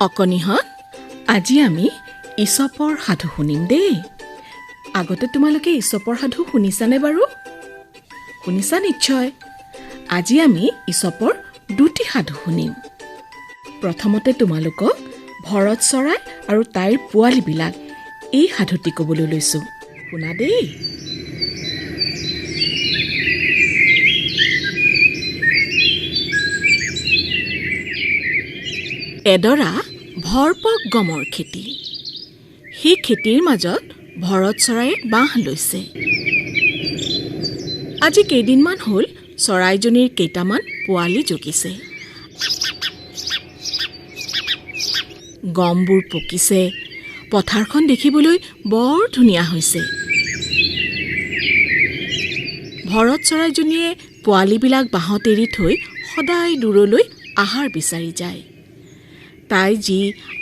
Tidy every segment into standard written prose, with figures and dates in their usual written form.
অকণিহঁত, আজি আমি ইছপৰ সাধু শুনিম দেই। আগতে তোমালোকে ইছপৰ সাধু শুনিছানে বাৰু? শুনিছা নিশ্চয়। আজি আমি ইছপৰ দুটি সাধু শুনিম। প্ৰথমতে তোমালোকক ভৰত চৰাই আৰু তাইৰ পোৱালীবিলাক এই সাধুটি ক'বলৈ লৈছোঁ। শুনা দেই। এডৰা ভৰপক গমৰ খেতি। সেই খেতিৰ মাজত ভৰত চৰায়ে বাঁহ লৈছে। আজি কেইদিনমান হ'ল চৰাইজনীৰ কেইটামান পোৱালি জগিছে। গমবোৰ পকিছে, পথাৰখন দেখিবলৈ বৰ ধুনীয়া হৈছে। ভৰত চৰাইজনীয়ে পোৱালিবিলাক বাঁহত এৰি থৈ সদায় দূৰলৈ আহাৰ বিচাৰি যায়। তাই যি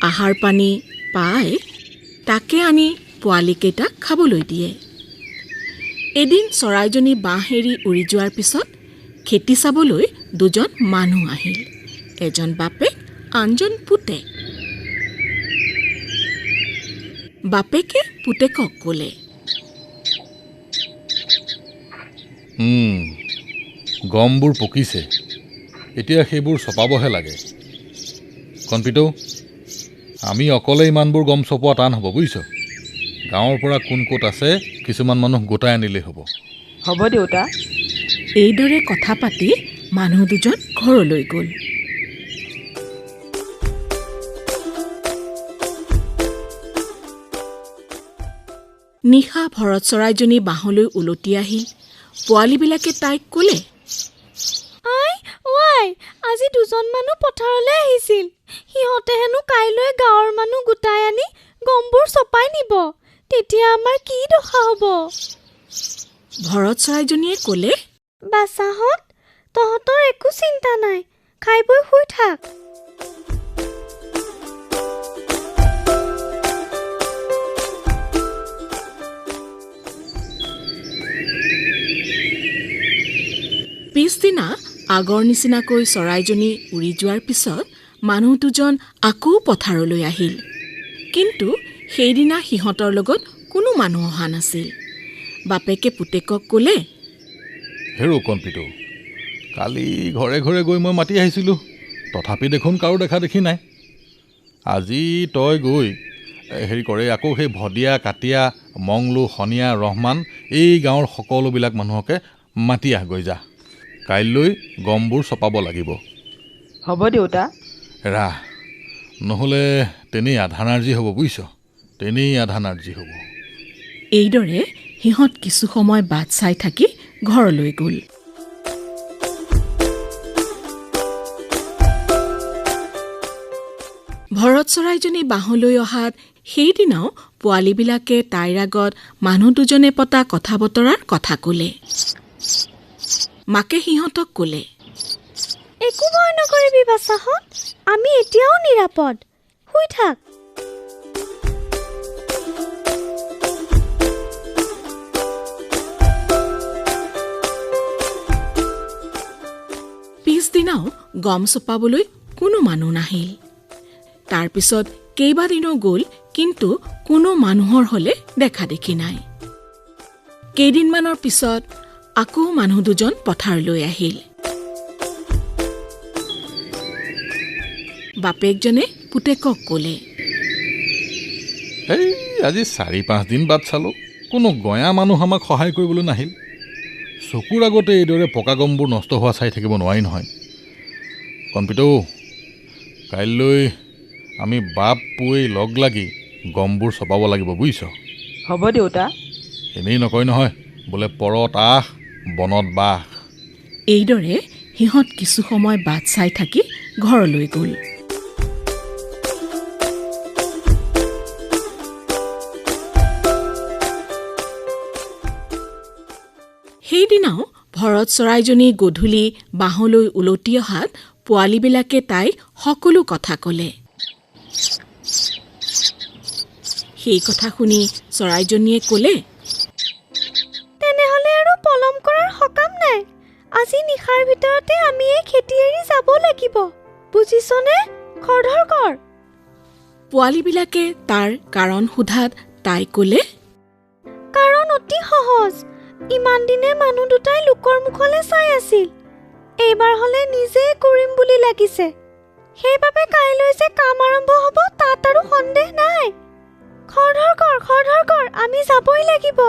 আহাৰ পানী পায় তাকে আনি পোৱালিকেইটাক খাবলৈ দিয়ে। এদিন চৰাইজনী বাঁহ এৰি উৰি যোৱাৰ পিছত খেতি চাবলৈ দুজন মানুহ আহিল। এজন বাপেক, আনজন পুতেক। বাপেকে পুতেকক ক'লে, গমবোৰ পকিছে, এতিয়া সেইবোৰ চপাবহে লাগে। কণপিতৌ, আমি অকলে ইমানবোৰ গম চপোৱা টান হ'ব বুজিছ। গাঁৱৰ পৰা কোন ক'ত আছে কিছুমান মানুহ গোটাই আনিলেই হ'ব। হ'ব দেউতা। এইদৰে কথা পাতি মানুহ দুজন ঘৰলৈ গ'ল। নিশা ভৰত চৰাইজনী বাঁহলৈ উলটি আহিল। পোৱালীবিলাকে তাইক ক'লে, আজি দুজন মানুহ পথাৰলৈ আহিছিল। সিহঁতে হেনো কাইলৈ গাঁৱৰ মানুহ গোটাই আনি গমবোৰ চপাই নিব। তেতিয়া আমাৰ কি দশা হ'ব? ভৰত চৰাইজনীয়ে ক'লে, বাচাহঁত, তহঁতৰ একো চিন্তা নাই, খাই বৈ শুই থাক। পিছদিনা আগৰ নিচিনাকৈ চৰাইজনী উৰি যোৱাৰ পিছত মানুহ দুজন আকৌ পথাৰলৈ আহিল। কিন্তু সেইদিনা সিহঁতৰ লগত কোনো মানুহ অহা নাছিল। বাপেকে পুতেকক ক'লে, হেৰৌ কণপিতৌ, কালি ঘৰে ঘৰে গৈ মই মাতি আহিছিলোঁ, তথাপি দেখোন কাৰো দেখা দেখি নাই। আজি তই গৈ আকৌ সেই ভদিয়া, কাটিয়া, মংলু, শনিয়া, ৰহমান এই গাঁৱৰ সকলোবিলাক মানুহকে মাতি আহগৈ যা। কাইলৈ গমবোৰ চপাব লাগিব। হ'ব দেউতা। ৰাহ, নহ'লে তেনেই আধা নাৰ্জী হ'ব বুজিছ, তেনেই আধা নাৰ্জী হ'ব। এইদৰে সিহঁত কিছু সময় বাট চাই থাকি ঘৰলৈ গ'ল। ভৰত চৰাইজনী বাঁহলৈ অহাত সেইদিনাও পোৱালীবিলাকে তাইৰ আগত মানুহ দুজনে পতা কথা বতৰাৰ কথা ক'লে। মাকে সিহঁতক ক'লে, একো ভয় নকৰিবি বাচাহঁত, আমি এতিয়াও নিৰাপদ। শুই থাক। পিছদিনাও গম চপাবলৈ কোনো মানুহ নাহিল। তাৰপিছত কেইবাদিনো গ'ল, কিন্তু কোনো মানুহৰ হ'লে দেখা দেখি নাই। কেইদিনমানৰ পিছত আকৌ মানুহ দুজন পথাৰলৈ আহিল। বাপেকজনে পুতেকক ক'লে, এই আজি 4-5 দিন বাট চালোঁ, কোনো গঞা মানুহ আমাক সহায় কৰিবলৈ নাহিল। চকুৰ আগতে এইদৰে পকা গমবোৰ নষ্ট হোৱা চাই থাকিব নোৱাৰি নহয়। কণপিতৌ, কাইলৈ আমি বাপ পুৱেই লগ লাগি গমবোৰ চপাব লাগিব বুজিছ। হ'ব দেউতা। এনেই নকয় নহয়, বোলে পৰত আহ, বনত বাহ। এইদৰে সিহঁত কিছু সময় বাট চাই থাকি ঘৰলৈ গ'ল। সেইদিনাও ভৰত চৰাইজনী গধূলি বাঁহলৈ উলটি অহাত পোৱালীবিলাকে তাইক সকলো কথা ক'লে। সেই কথা শুনি চৰাইজনীয়ে ক'লে, তেনেহ'লে আৰু পলম কৰাৰ সকাম নাই। আজি নিশাৰ ভিতৰতে আমি এই খেতি এৰি যাব লাগিব। বুজিছনে? খৰধৰ কৰ। পোৱালীবিলাকে তাৰ কাৰণ সোধাত তাই ক'লে, কাৰণ অতি সহজ। ইমান দিনে মানুহ দুটাই লোকৰ মুখলৈ চাই আছিল। এইবাৰ হ'লে নিজেই কৰিম বুলি লাগিছে। সেইবাবে কাইলৈ যে কাম আৰম্ভ হ'ব তাত আৰু সন্দেহ নাই। খৰধৰ কৰ, আমি যাবই লাগিব।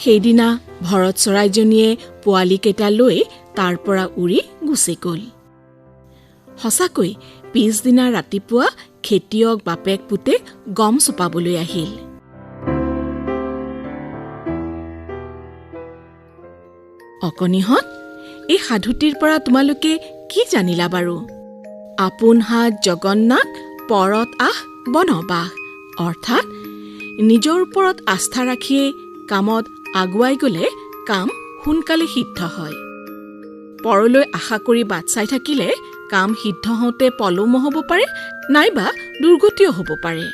সেইদিনা ভৰত চৰাইজনীয়ে পোৱালীকেইটা লৈ তাৰ পৰা উৰি গুচি গ'ল। সঁচাকৈ পিছদিনা ৰাতিপুৱা খেতিয়ক বাপেক পুতেক গম চপাবলৈ আহিল। অকণিহঁত, এই সাধুটিৰ পৰা তোমালোকে কি জানিলা বাৰু? আপোন হাত জগন্নাথ, পৰত আহ বনবাস। অৰ্থাৎ নিজৰ ওপৰত আস্থা ৰাখিয়েই কামত আগুৱাই গ'লে কাম সোনকালে সিদ্ধ হয়। পৰলৈ আশা কৰি বাট চাই থাকিলে কাম সিদ্ধ হওঁতে পলমো হ'ব পাৰে, নাইবা দুৰ্গতিও হ'ব পাৰে।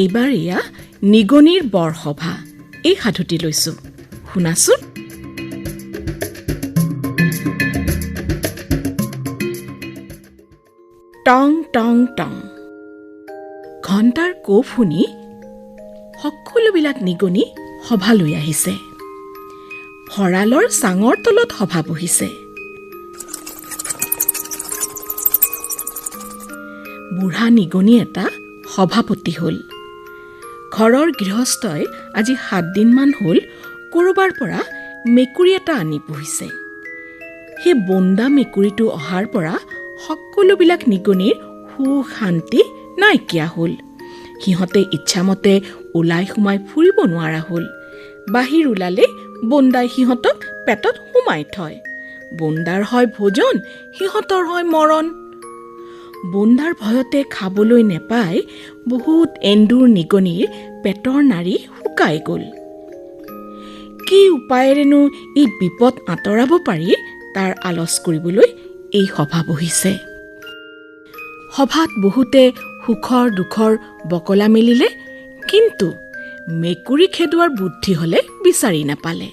এইবাৰ এয়া নিগনিৰ বৰসভা। এই সাধুটি লৈছো, শুনাচোন। টং টং টং ঘণ্টাৰ কোব শুনি সকলোবিলাক নিগনি সভালৈ আহিছে। ভঁৰালৰ চাঙৰ তলত সভা বহিছে। বুঢ়া নিগনি এটা সভাপতি হ'ল। ঘৰৰ গৃহস্থই আজি 7 দিনমান হ'ল ক'ৰবাৰ পৰা মেকুৰী এটা আনি পুহিছে। সেই বন্দা মেকুৰীটো অহাৰ পৰা সকলোবিলাক নিগনিৰ সুখ শান্তি নাইকিয়া হ'ল। সিহঁতে ইচ্ছামতে ওলাই সোমাই ফুৰিব নোৱাৰা হ'ল। বাহিৰ ওলালে বন্দাই সিহঁতক পেটত সোমাই থয়। বন্দাৰ হয় ভোজন, সিহঁতৰ হয় মৰণ। বন্দাৰ ভয়তে খাবলৈ নেপাই বহুত এন্দুৰ নিগনিৰ পেটৰ নাড়ী শুকাই গ'ল। কি উপায়েৰেনো এই বিপদ আঁতৰাব পাৰি তাৰ আলোচ কৰিবলৈ এই সভা বহিছে। সভাত বহুতে সুখৰ দুখৰ বকলা মেলিলে, কিন্তু মেকুৰী খেদোৱাৰ বুদ্ধি হ'লে বিচাৰি নাপালে।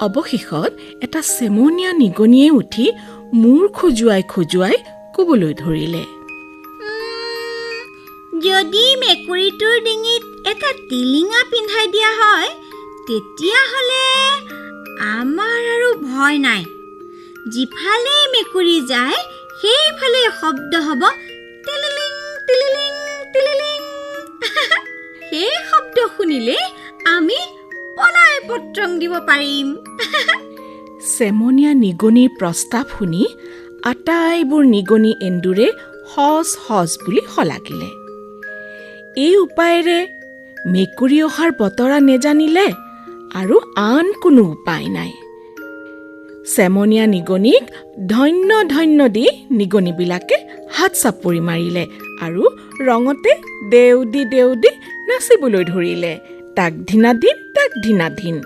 অৱশেষত এটা চেমনীয়া নিগনিয়ে উঠি মূৰ খজুৱাই ক'বলৈ ধৰিলে, যদি মেকুৰীটোৰ ডিঙিত এটা টিলিঙা পিন্ধাই দিয়া হয় তেতিয়াহ'লে আমাৰ আৰু ভয় নাই। যিফালে মেকুৰী যায় সেইফালে শব্দ হ'ব টিলিলিং টিলিলিং টিলিলিং। সেই শব্দ শুনিলে আমি পলাই পত্ৰং দিব পাৰিম। চেমনীয়া নিগনিৰ প্ৰস্তাৱ শুনি আটাইবোৰ নিগনি এন্দুৰে সজ বুলি শলাগিলে। এই উপায়েৰে মেকুৰী অহাৰ বতৰা নেজানিলে আৰু আন কোনো উপায় নাই। চেমনীয়া নিগনিক ধন্য দি নিগনিবিলাকে হাত চাপৰি মাৰিলে আৰু ৰঙতে দেউদি নাচিবলৈ ধৰিলে। তাক ধিনাধিন।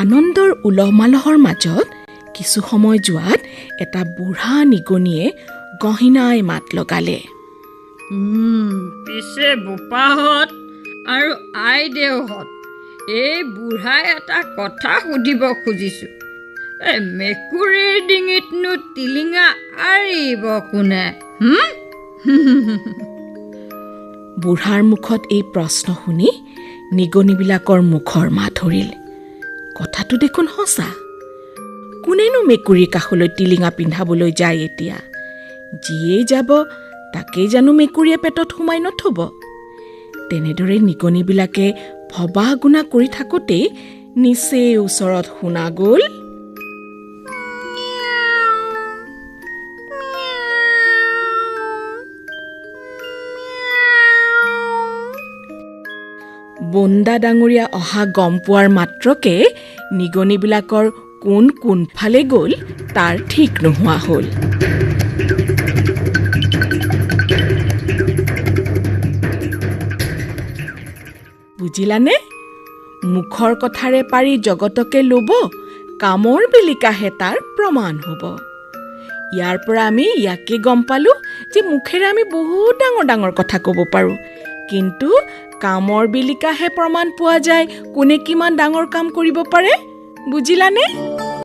আনন্দৰ উলহ মালহৰ মাজত কিছু সময় যোৱাত এটা বুঢ়া নিগনিয়ে গহীনাই মাত লগালে, পিছে বোপাহঁত আৰু আইদেউহঁত, এই বুঢ়াই এটা কথা সুধিব খুজিছোঁ। মেকুৰীৰ ডিঙিতনো টিলিঙা আৰিব কোনে? বুঢ়াৰ মুখত এই প্ৰশ্ন শুনি নিগনিবিলাকৰ মুখৰ মাত ধৰিল। কথাটো দেখোন সঁচা। কোনেনো মেকুৰীৰ কাষলৈ টিলিঙা পিন্ধাবলৈ যায় এতিয়া? যিয়েই যাব তাকেই জানো মেকুৰীয়ে পেটত সোমাই নথব? তেনেদৰে নিগনিবিলাকে ভবা গুণা কৰি থাকোঁতেই নিচেই ওচৰত শুনা গ'ল, বন্দা ডাঙৰীয়া অহা গম পোৱাৰ মাত্ৰকে নিগনিবিলাকৰ কোনফালে গ'ল তাৰ ঠিক নোহোৱা হ'ল। বুজিলানে? মুখৰ কথাৰে পাৰি জগতকে ল'ব, কামৰ বিলিকাহে তাৰ প্ৰমাণ হ'ব। ইয়াৰ পৰা আমি ইয়াকে গম পালোঁ যে মুখেৰে আমি বহুত ডাঙৰ ডাঙৰ কথা ক'ব পাৰোঁ, কিন্তু কামৰ বিলিকাহে প্ৰমাণ পোৱা যায় কোনে কিমান ডাঙৰ কাম কৰিব পাৰে। বুজিলানে?